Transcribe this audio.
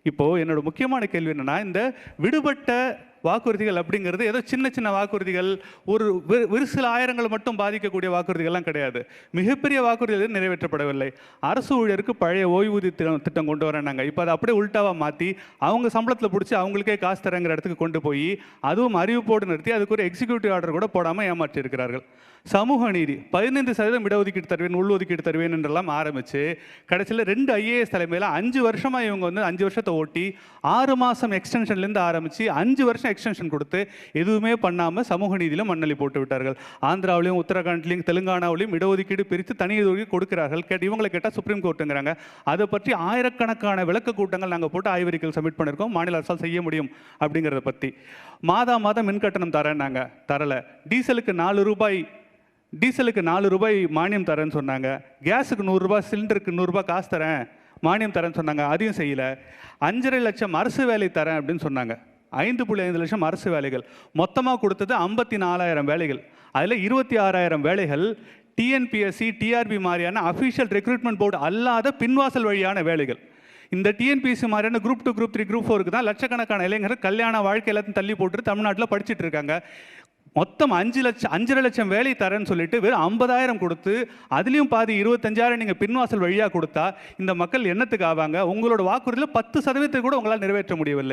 இப்போது என்னோட முக்கியமான கேள்வி என்னென்னா, இந்த விடுபட்ட வாக்குறுதிகள் அப்படிங்கிறது ஏதோ சின்ன சின்ன வாக்குறுதிகள், ஒரு சில ஆயிரங்கள் மட்டும் பாதிக்கக்கூடிய வாக்குறுதிகள்லாம் கிடையாது. மிகப்பெரிய வாக்குறுதிகள் நிறைவேற்றப்படவில்லை. அரசு ஊழியருக்கு பழைய ஓய்வூதிய திட்டம் கொண்டு வரேன்னாங்க. இப்போ அதை அப்படியே உள்டாவாக மாற்றி அவங்க சம்பளத்தில் பிடிச்சி அவங்களுக்கே காசு தரங்கிற இடத்துக்கு கொண்டு போய் அதுவும் அறிவிப்போடு நிறுத்தி அதுக்கு ஒரு எக்ஸிக்யூட்டிவ் ஆர்டர் கூட போடாமல் ஏமாற்றி இருக்கிறார்கள். சமூக நீதி 15% இடஒதுக்கீடு தருவேன், உள்ஒதுக்கீடு தருவேன் என்றெல்லாம் ஆரம்பித்து கடைசியில் 2 IAS தலைமையில் 5 வருஷமாக இவங்க 5 வருஷத்தை ஓட்டி 6 மாதம் எக்ஸ்டென்ஷன்லேருந்து ஆரம்பித்து 5 வருஷம் எக்ஸ்டென்ஷன் கொடுத்து எதுவுமே பண்ணாமல் சமூக நீதியில் மண்ணள்ளி போட்டு விட்டார்கள். ஆந்திராவிலையும் உத்தரகாண்ட்லையும் தெலுங்கானாவிலையும் இடஒதுக்கீடு பிரித்து தனி ஒதுக்கீடு கொடுக்கிறார்கள். இவங்களை கேட்டால் சுப்ரீம் கோர்ட்டுங்கிறாங்க. அதை பற்றி ஆயிரக்கணக்கான விளக்க கூட்டங்கள் நாங்கள் போட்டு ஆய்வறிக்கைகள் சப்மிட் பண்ணியிருக்கோம். மாநில அரசால் செய்ய முடியும் அப்படிங்கிறத பற்றி. மாதம் மின்கட்டணம் தரேன்னாங்க, தரலை. டீசலுக்கு 4 ரூபாய் மானியம் தரேன்னு சொன்னாங்க. கேஸுக்கு 100 ரூபாய், சிலிண்டருக்கு 100 ரூபாய் காசு தரேன், மானியம் தரேன்னு சொன்னாங்க. அதையும் செய்யலை. 5.5 லட்சம் அரசு வேலை தரேன் அப்படின்னு சொன்னாங்க. 5.5 லட்சம் அரசு வேலைகள் மொத்தமாக கொடுத்தது 54,000 வேலைகள். அதில் 26,000 வேலைகள் டிஎன்பிஎஸ்சி, டிஆர்பி மாதிரியான அஃபிஷியல் ரெக்ரூட்மெண்ட் போர்டு அல்லாத பின்வாசல் வழியான வேலைகள். இந்த டிஎன்பிஎஸ்சி மாதிரியான குரூப் 2, குரூப் 3, குரூப் 4க்கு தான் லட்சக்கணக்கான இளைஞர்கள் கல்யாண வாழ்க்கை எல்லாத்தையும் தள்ளி போட்டு தமிழ்நாட்டில் படிச்சுட்டு இருக்காங்க. மொத்தம் 5.5 லட்சம் வேலை தரேன்னு சொல்லிட்டு வெறும் 50,000 கொடுத்து அதுலேயும் பாதி 25,000 நீங்கள் பின்வாசல் வழியாக கொடுத்தா இந்த மக்கள் என்னத்துக்கு ஆவாங்க? உங்களோட வாக்குறுதியில் 10% கூட உங்களால் நிறைவேற்ற முடியவில்லை.